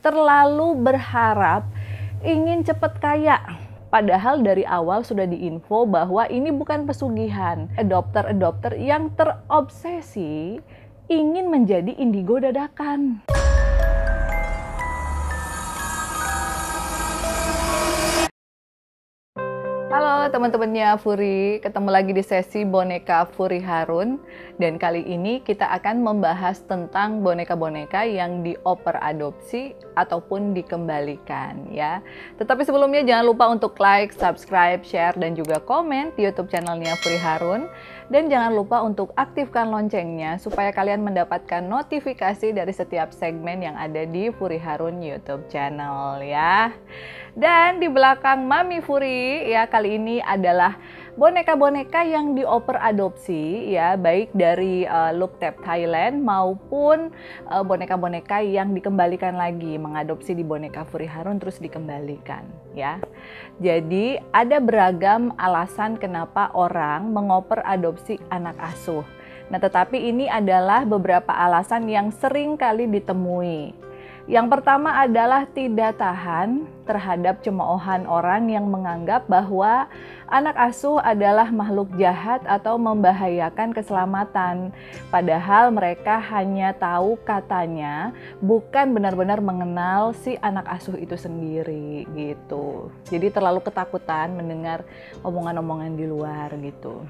terlalu berharap ingin cepat kaya. Padahal dari awal sudah diinfo bahwa ini bukan pesugihan. Adopter yang terobsesi ingin menjadi indigo dadakan. Halo teman-temannya Furi, ketemu lagi di sesi boneka Furi Harun. Dan kali ini kita akan membahas tentang boneka-boneka yang dioper adopsi ataupun dikembalikan ya. Tetapi sebelumnya jangan lupa untuk like, subscribe, share, dan juga komen di YouTube channelnya Furi Harun. Dan jangan lupa untuk aktifkan loncengnya supaya kalian mendapatkan notifikasi dari setiap segmen yang ada di Furi Harun YouTube channel ya. Dan di belakang Mami Furi ya, kali ini adalah boneka-boneka yang dioper adopsi ya, baik dari Looktap Thailand maupun boneka-boneka yang dikembalikan lagi, mengadopsi di boneka Furi Harun terus dikembalikan ya. Jadi ada beragam alasan kenapa orang mengoper adopsi anak asuh. Nah, tetapi ini adalah beberapa alasan yang sering kali ditemui. Yang pertama adalah tidak tahan terhadap cemoohan orang yang menganggap bahwa anak asuh adalah makhluk jahat atau membahayakan keselamatan. Padahal mereka hanya tahu katanya, bukan benar-benar mengenal si anak asuh itu sendiri gitu. Jadi terlalu ketakutan mendengar omongan-omongan di luar gitu.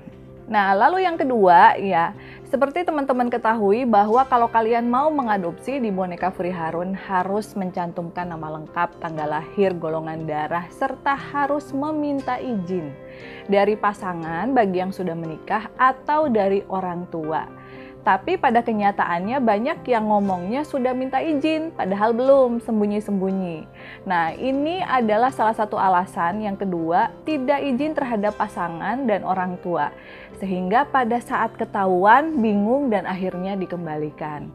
Nah, lalu yang kedua ya, seperti teman-teman ketahui bahwa kalau kalian mau mengadopsi di boneka Furi Harun harus mencantumkan nama lengkap, tanggal lahir, golongan darah, serta harus meminta izin dari pasangan bagi yang sudah menikah atau dari orang tua. Tapi pada kenyataannya banyak yang ngomongnya sudah minta izin, padahal belum, sembunyi-sembunyi. Nah, ini adalah salah satu alasan. Yang kedua, tidak izin terhadap pasangan dan orang tua. Sehingga pada saat ketahuan, bingung dan akhirnya dikembalikan.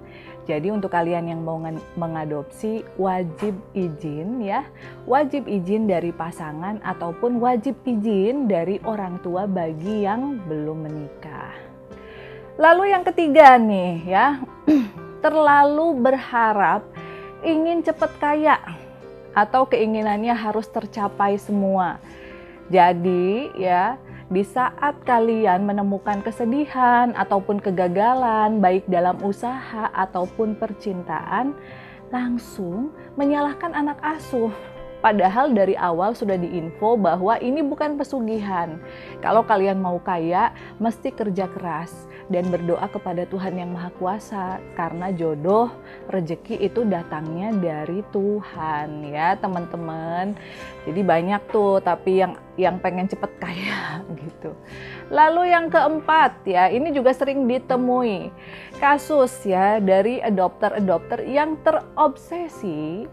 Jadi untuk kalian yang mau mengadopsi, wajib izin ya. Wajib izin dari pasangan ataupun wajib izin dari orang tua bagi yang belum menikah. Lalu yang ketiga nih ya, terlalu berharap ingin cepat kaya atau keinginannya harus tercapai semua. Jadi ya, di saat kalian menemukan kesedihan ataupun kegagalan baik dalam usaha ataupun percintaan, langsung menyalahkan anak asuh. Padahal dari awal sudah diinfo bahwa ini bukan pesugihan. Kalau kalian mau kaya, mesti kerja keras dan berdoa kepada Tuhan yang Maha Kuasa. Karena jodoh, rezeki itu datangnya dari Tuhan ya teman-teman. Jadi banyak tuh, tapi yang pengen cepet kaya gitu. Lalu yang keempat ya, ini juga sering ditemui. Kasus ya dari adopter yang terobsesi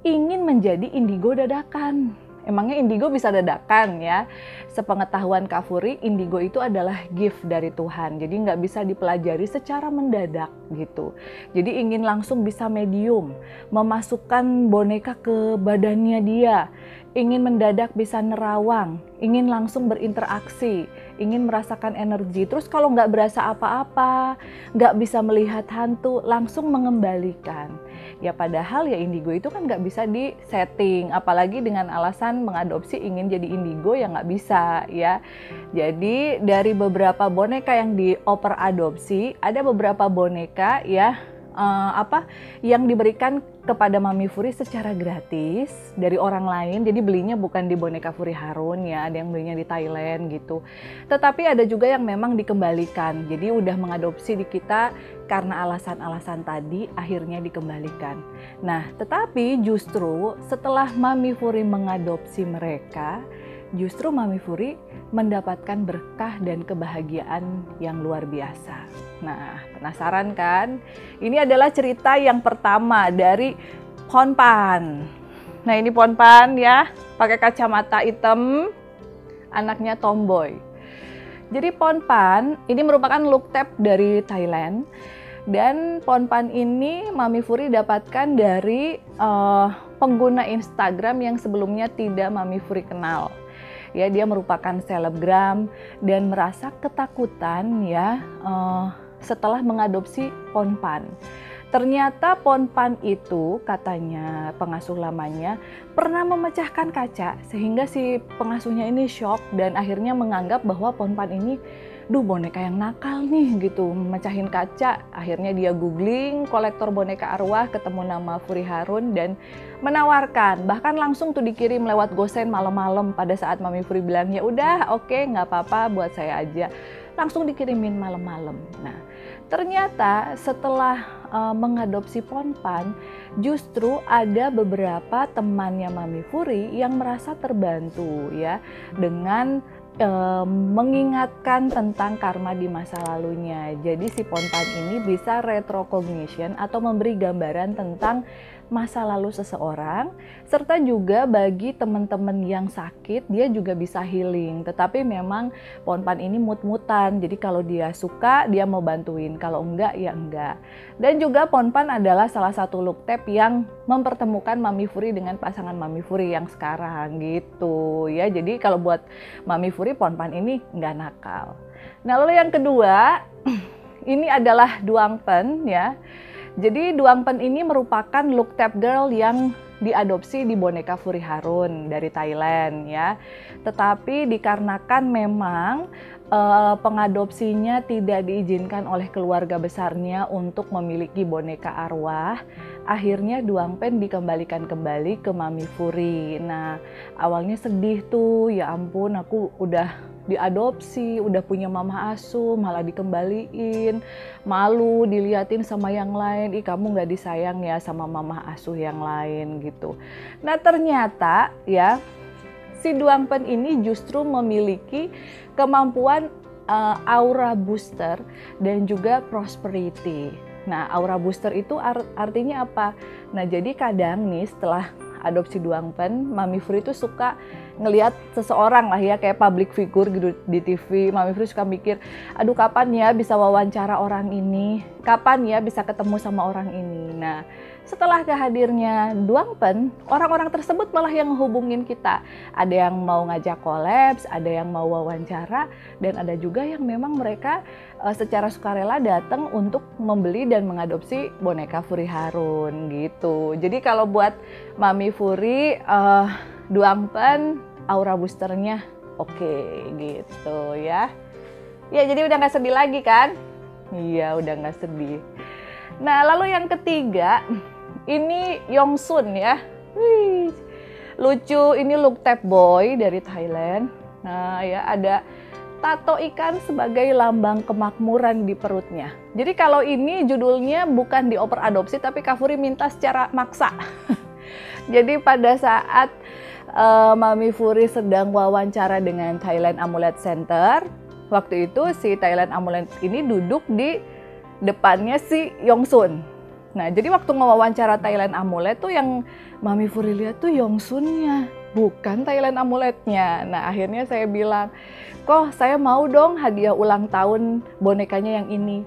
ingin menjadi indigo dadakan. Emangnya indigo bisa dadakan ya? Sepengetahuan Kak Furi, indigo itu adalah gift dari Tuhan. Jadi nggak bisa dipelajari secara mendadak gitu. Jadi ingin langsung bisa medium, memasukkan boneka ke badannya dia. Ingin mendadak bisa nerawang, ingin langsung berinteraksi, ingin merasakan energi. Terus kalau nggak berasa apa-apa, nggak bisa melihat hantu, langsung mengembalikan. Ya padahal ya indigo itu kan nggak bisa di-setting, apalagi dengan alasan mengadopsi ingin jadi indigo ya nggak bisa ya. Jadi dari beberapa boneka yang dioper adopsi, ada beberapa boneka ya yang diberikan kepada Mami Furi secara gratis dari orang lain. Jadi belinya bukan di boneka Furi Harun ya, ada yang belinya di Thailand gitu. Tetapi ada juga yang memang dikembalikan. Jadi udah mengadopsi di kita karena alasan-alasan tadi akhirnya dikembalikan. Nah, tetapi justru setelah Mami Furi mengadopsi mereka, justru Mami Furi mendapatkan berkah dan kebahagiaan yang luar biasa. Nah, penasaran kan? Ini adalah cerita yang pertama dari Ponpan. Nah, ini Ponpan ya, pakai kacamata hitam, anaknya tomboy. Jadi Ponpan ini merupakan Looktap dari Thailand. Dan Ponpan ini Mami Furi dapatkan dari pengguna Instagram yang sebelumnya tidak Mami Furi kenal. Ya, dia merupakan selebgram dan merasa ketakutan ya setelah mengadopsi Ponpan. Ternyata Ponpan itu, katanya pengasuh lamanya, pernah memecahkan kaca sehingga si pengasuhnya ini shock dan akhirnya menganggap bahwa Ponpan ini boneka yang nakal nih gitu, mecahin kaca. Akhirnya dia googling kolektor boneka arwah, ketemu nama Fury Harun dan menawarkan, bahkan langsung tuh dikirim lewat gosen malam-malam pada saat Mami Fury bilang ya udah oke, nggak apa-apa buat saya aja, langsung dikirimin malam-malam. Nah ternyata setelah mengadopsi Ponpan, justru ada beberapa temannya Mami Fury yang merasa terbantu ya dengan mengingatkan tentang karma di masa lalunya. Jadi si Ponpan ini bisa retrocognition atau memberi gambaran tentang masa lalu seseorang, serta juga bagi teman-teman yang sakit dia juga bisa healing. Tetapi memang Ponpan ini mut-mutan, jadi kalau dia suka dia mau bantuin, kalau enggak ya enggak. Dan juga Ponpan adalah salah satu look tape yang mempertemukan Mami Fury dengan pasangan Mami Fury yang sekarang gitu ya. Jadi kalau buat Mami Fury, Ponpan ini nggak nakal. Nah lalu yang kedua ini adalah Duang Pen ya. Jadi Duang Pen ini merupakan look tape girl yang diadopsi di boneka Fury Harun dari Thailand ya. Tetapi dikarenakan memang pengadopsinya tidak diizinkan oleh keluarga besarnya untuk memiliki boneka arwah, akhirnya Duang Pen dikembalikan kembali ke Mami Fury. Nah awalnya sedih tuh, ya ampun aku udah diadopsi, udah punya mama asuh, malah dikembaliin, malu diliatin sama yang lain, ih kamu nggak disayang ya sama mama asuh yang lain gitu. Nah ternyata ya si Duang Pen ini justru memiliki kemampuan aura booster dan juga prosperity. Nah aura booster itu artinya apa? Nah jadi kadang nih setelah adopsi Duang Pen, Mami Fury itu suka ngelihat seseorang lah ya, kayak public figure gitu di TV. Mami Fury suka mikir, aduh kapan ya bisa wawancara orang ini, kapan ya bisa ketemu sama orang ini. Nah setelah kehadirnya Duang Pen, orang-orang tersebut malah yang hubungin kita. Ada yang mau ngajak collabs, ada yang mau wawancara, dan ada juga yang memang mereka secara sukarela datang untuk membeli dan mengadopsi boneka Fury Harun gitu. Jadi kalau buat Mami Fury, Duang Pen aura boosternya oke gitu ya. Ya jadi udah gak sedih lagi kan? Iya udah gak sedih. Nah lalu yang ketiga ini Yongsun ya. Wih, lucu, ini look tape boy dari Thailand. Nah ya ada tato ikan sebagai lambang kemakmuran di perutnya. Jadi kalau ini judulnya bukan dioper adopsi tapi Kak Fury minta secara maksa. Jadi pada saat Mami Fury sedang wawancara dengan Thailand Amulet Center, waktu itu si Thailand Amulet ini duduk di depannya si Yongsun. Nah jadi waktu ngewawancara Thailand Amulet tuh yang Mami Fury lihat tuh Yongsunnya, bukan Thailand Amuletnya. Nah akhirnya saya bilang, kok saya mau dong hadiah ulang tahun bonekanya yang ini.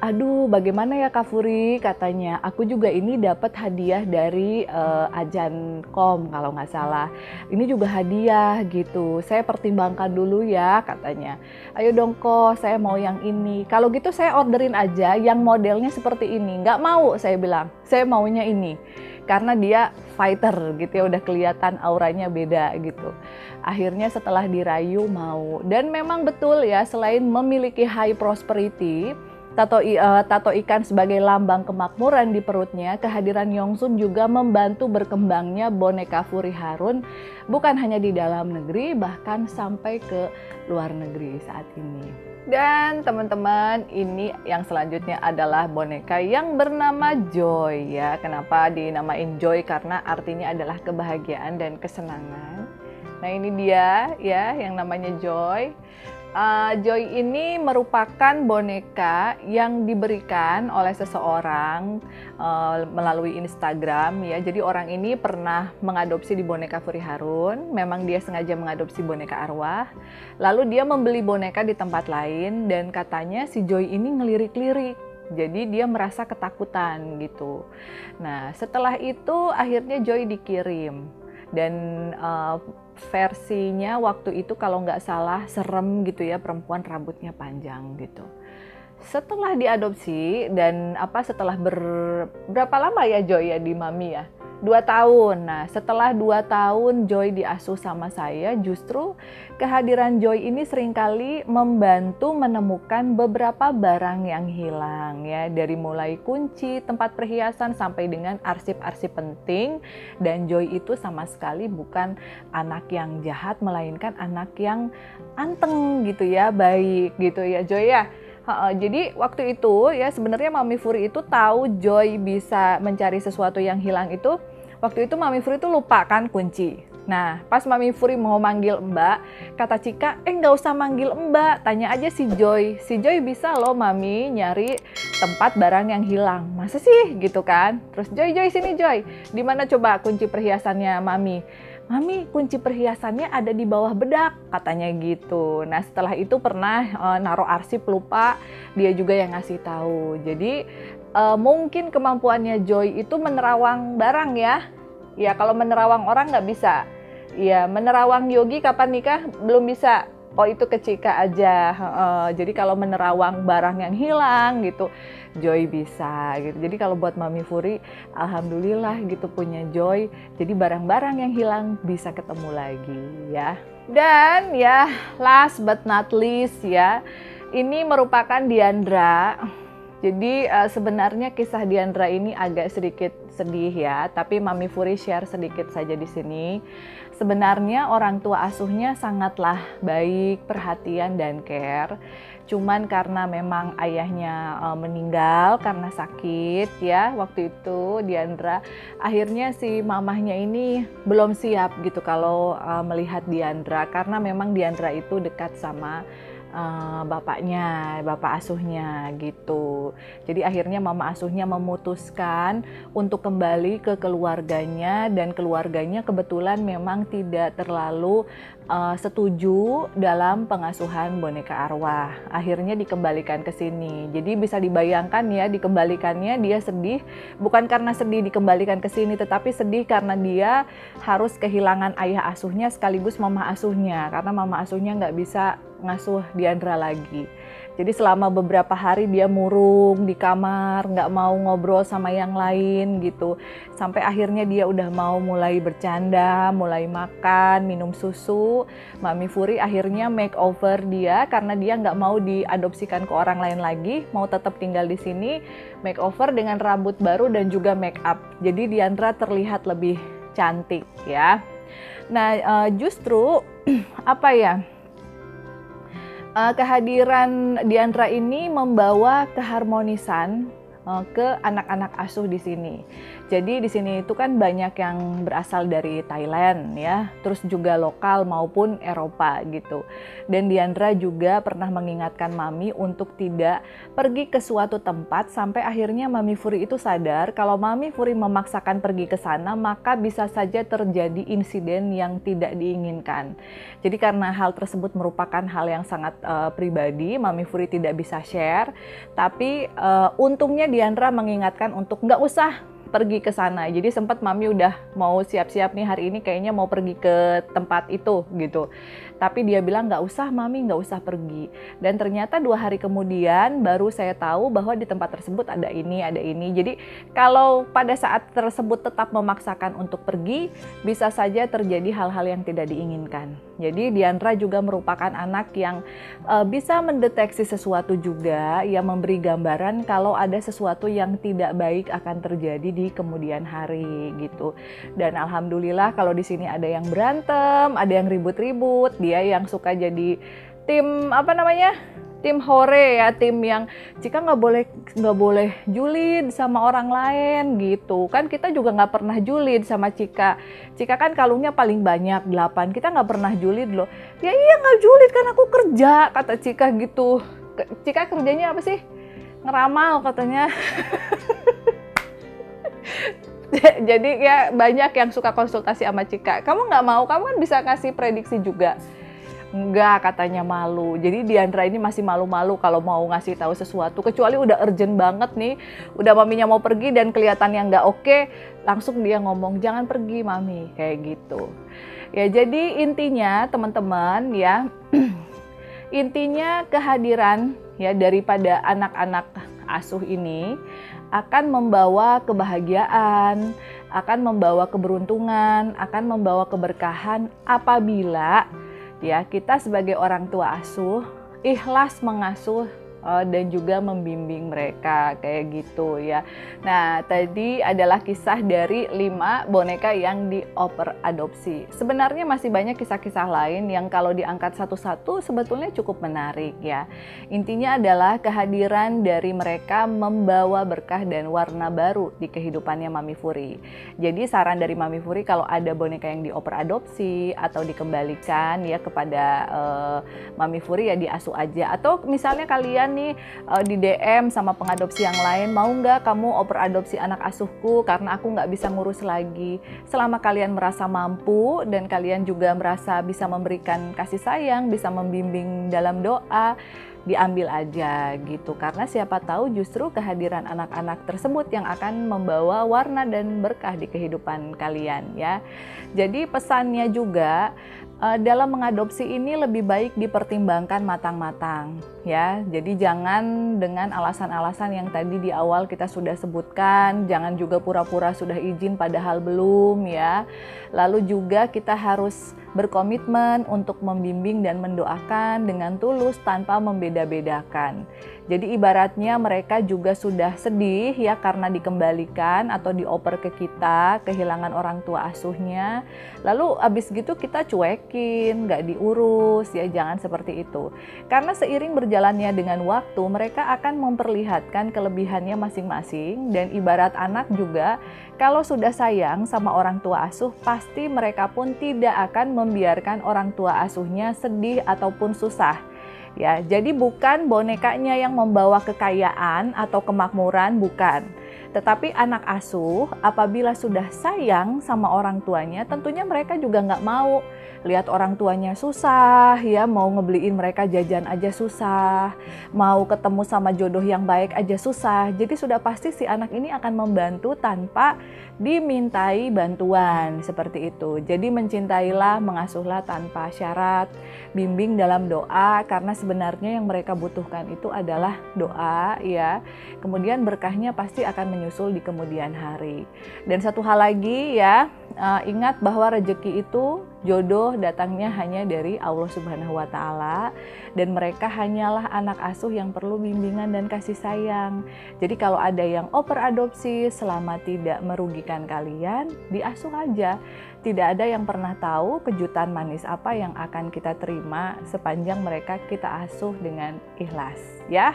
Aduh bagaimana ya Kak Fury, katanya aku juga ini dapat hadiah dari Ajan.com kalau nggak salah, ini juga hadiah gitu, saya pertimbangkan dulu ya katanya. Ayo dong kok saya mau yang ini, kalau gitu saya orderin aja yang modelnya seperti ini. Nggak mau, saya bilang saya maunya ini karena dia fighter gitu ya, udah kelihatan auranya beda gitu. Akhirnya setelah dirayu mau, dan memang betul ya, selain memiliki high prosperity, tato ikan sebagai lambang kemakmuran di perutnya, kehadiran Yongsun juga membantu berkembangnya boneka Fury Harun bukan hanya di dalam negeri, bahkan sampai ke luar negeri saat ini. Dan teman-teman, ini yang selanjutnya adalah boneka yang bernama Joy ya. Kenapa dinamain Joy? Karena artinya adalah kebahagiaan dan kesenangan. Nah ini dia ya yang namanya Joy. Joy ini merupakan boneka yang diberikan oleh seseorang melalui Instagram ya. Jadi orang ini pernah mengadopsi di boneka Fury Harun. Memang dia sengaja mengadopsi boneka arwah. Lalu dia membeli boneka di tempat lain dan katanya si Joy ini ngelirik-lirik. Jadi dia merasa ketakutan gitu. Nah setelah itu akhirnya Joy dikirim. Dan versinya waktu itu kalau nggak salah serem gitu ya, perempuan rambutnya panjang gitu. setelah diadopsi dan setelah berapa lama ya Joy ya di Mami ya? 2 tahun. Nah, setelah 2 tahun Joy diasuh sama saya, justru kehadiran Joy ini seringkali membantu menemukan beberapa barang yang hilang ya, dari mulai kunci, tempat perhiasan sampai dengan arsip-arsip penting. Dan Joy itu sama sekali bukan anak yang jahat, melainkan anak yang anteng gitu ya, baik gitu ya Joy ya. Jadi waktu itu ya sebenarnya Mami Furi itu tahu Joy bisa mencari sesuatu yang hilang itu. Waktu itu Mami Furi itu lupa kan kunci. Nah, pas Mami Furi mau manggil Mbak, kata Cika, nggak usah manggil Mbak, tanya aja si Joy. Si Joy bisa loh Mami nyari tempat barang yang hilang. Masa sih gitu kan? Terus Joy sini Joy, di mana coba kunci perhiasannya Mami? Mami, kunci perhiasannya ada di bawah bedak, katanya gitu. Nah, setelah itu pernah naruh arsip lupa, dia juga yang ngasih tahu. Jadi mungkin kemampuannya Joy itu menerawang barang ya. Ya, kalau menerawang orang nggak bisa. Ya, menerawang Yogi kapan nikah belum bisa. Oh, itu ke Cika aja. Jadi kalau menerawang barang yang hilang gitu, Joy bisa gitu. Jadi kalau buat Mami Furi, alhamdulillah gitu punya Joy. Jadi barang-barang yang hilang bisa ketemu lagi ya. Dan ya, last but not least ya, ini merupakan Diandra. Jadi sebenarnya kisah Diandra ini agak sedikit sedih ya, tapi Mami Furi share sedikit saja di sini. Sebenarnya orang tua asuhnya sangatlah baik, perhatian dan care. Cuman karena memang ayahnya meninggal karena sakit ya, waktu itu Diandra, akhirnya si mamahnya ini belum siap gitu kalau melihat Diandra, karena memang Diandra itu dekat sama bapaknya, bapak asuhnya gitu. Jadi akhirnya mama asuhnya memutuskan untuk kembali ke keluarganya, dan keluarganya kebetulan memang tidak terlalu setuju dalam pengasuhan boneka arwah. Akhirnya dikembalikan ke sini. Jadi bisa dibayangkan ya, dikembalikannya dia sedih, bukan karena sedih dikembalikan ke sini, tetapi sedih karena dia harus kehilangan ayah asuhnya sekaligus mama asuhnya, karena mama asuhnya nggak bisa ngasuh Diandra lagi. Jadi selama beberapa hari dia murung di kamar, nggak mau ngobrol sama yang lain gitu. Sampai akhirnya dia udah mau mulai bercanda, mulai makan, minum susu. Mami Furi akhirnya makeover dia karena dia nggak mau diadopsikan ke orang lain lagi, mau tetap tinggal di sini. Makeover dengan rambut baru dan juga make up. Jadi Diandra terlihat lebih cantik ya. Nah justru kehadiran Diandra ini membawa keharmonisan ke anak-anak asuh di sini. Jadi di sini itu kan banyak yang berasal dari Thailand ya, terus juga lokal maupun Eropa gitu. Dan Diandra juga pernah mengingatkan Mami untuk tidak pergi ke suatu tempat sampai akhirnya Mami Furi itu sadar kalau Mami Furi memaksakan pergi ke sana, maka bisa saja terjadi insiden yang tidak diinginkan. Jadi karena hal tersebut merupakan hal yang sangat pribadi, Mami Furi tidak bisa share, tapi untungnya Diandra mengingatkan untuk nggak usah pergi ke sana. Jadi sempat Mami udah mau siap-siap nih hari ini kayaknya mau pergi ke tempat itu gitu. Tapi dia bilang nggak usah Mami, nggak usah pergi. Dan ternyata 2 hari kemudian baru saya tahu bahwa di tempat tersebut ada ini, ada ini. Jadi kalau pada saat tersebut tetap memaksakan untuk pergi, bisa saja terjadi hal-hal yang tidak diinginkan. Jadi Diandra juga merupakan anak yang bisa mendeteksi sesuatu juga, yang memberi gambaran kalau ada sesuatu yang tidak baik akan terjadi di kemudian hari gitu. Dan alhamdulillah kalau di sini ada yang berantem, ada yang ribut-ribut, dia yang suka jadi tim tim hore ya, tim yang Cika nggak boleh julid sama orang lain gitu kan. Kita juga nggak pernah julid sama Cika kan kalungnya paling banyak 8, kita nggak pernah julid loh. Ya iya nggak julid kan, aku kerja, kata Cika gitu. Cika kerjanya apa sih? Ngeramal katanya. Jadi ya banyak yang suka konsultasi sama Cika. Kamu nggak mau, kamu kan bisa kasih prediksi juga. Enggak, katanya malu. Jadi Diandra ini masih malu-malu kalau mau ngasih tahu sesuatu. Kecuali udah urgent banget nih, udah maminya mau pergi dan kelihatan yang nggak oke, langsung dia ngomong, jangan pergi Mami, kayak gitu. Ya jadi intinya teman-teman ya, intinya kehadiran ya daripada anak-anak asuh ini akan membawa kebahagiaan, akan membawa keberuntungan, akan membawa keberkahan apabila ya kita sebagai orang tua asuh ikhlas mengasuh dan juga membimbing mereka kayak gitu ya. Nah, tadi adalah kisah dari 5 boneka yang dioper adopsi. Sebenarnya masih banyak kisah-kisah lain yang kalau diangkat satu-satu sebetulnya cukup menarik ya. Intinya adalah kehadiran dari mereka membawa berkah dan warna baru di kehidupannya Mami Furi. Jadi saran dari Mami Furi kalau ada boneka yang dioper adopsi atau dikembalikan ya kepada Mami Furi ya diasuh aja. Atau misalnya kalian nih di DM sama pengadopsi yang lain, mau nggak kamu oper adopsi anak asuhku karena aku nggak bisa ngurus lagi. Selama kalian merasa mampu dan kalian juga merasa bisa memberikan kasih sayang, bisa membimbing dalam doa, diambil aja gitu, karena siapa tahu justru kehadiran anak-anak tersebut yang akan membawa warna dan berkah di kehidupan kalian ya. Jadi pesannya juga dalam mengadopsi ini lebih baik dipertimbangkan matang-matang ya. Jadi jangan dengan alasan-alasan yang tadi di awal kita sudah sebutkan, jangan juga pura-pura sudah izin padahal belum ya. Lalu juga kita harus berkomitmen untuk membimbing dan mendoakan dengan tulus tanpa membeda-bedakan. Jadi ibaratnya mereka juga sudah sedih ya karena dikembalikan atau dioper ke kita, kehilangan orang tua asuhnya. Lalu abis gitu kita cuekin, nggak diurus ya, jangan seperti itu. Karena seiring berjalannya dengan waktu mereka akan memperlihatkan kelebihannya masing-masing, dan ibarat anak juga kalau sudah sayang sama orang tua asuh pasti mereka pun tidak akan membiarkan orang tua asuhnya sedih ataupun susah. Ya, jadi bukan bonekanya yang membawa kekayaan atau kemakmuran, bukan. Tetapi anak asuh apabila sudah sayang sama orang tuanya, tentunya mereka juga nggak mau lihat orang tuanya susah, ya mau ngebeliin mereka jajan aja susah, mau ketemu sama jodoh yang baik aja susah. Jadi sudah pasti si anak ini akan membantu tanpa dimintai bantuan, seperti itu. Jadi mencintailah, mengasuhlah tanpa syarat, bimbing dalam doa, karena sebenarnya yang mereka butuhkan itu adalah doa ya. Kemudian berkahnya pasti akan menyusul di kemudian hari. Dan satu hal lagi ya, ingat bahwa rezeki itu, jodoh datangnya hanya dari Allah Subhanahu wa Ta'ala, dan mereka hanyalah anak asuh yang perlu bimbingan dan kasih sayang. Jadi kalau ada yang oper adopsi selama tidak merugikan kalian, diasuh aja. Tidak ada yang pernah tahu kejutan manis apa yang akan kita terima sepanjang mereka kita asuh dengan ikhlas ya.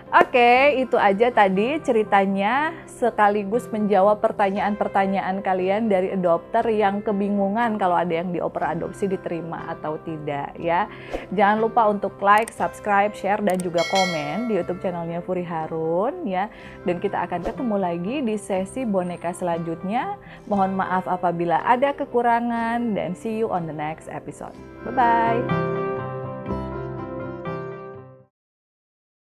Oke, itu aja tadi ceritanya, sekaligus menjawab pertanyaan-pertanyaan kalian dari adopter yang kebingungan kalau ada yang dioper adopsi diterima atau tidak ya. Jangan lupa untuk like, subscribe, share, dan juga komen di YouTube channelnya Furi Harun ya. Dan kita akan ketemu lagi di sesi boneka selanjutnya. Mohon maaf apabila ada kekurangan, dan see you on the next episode. Bye-bye.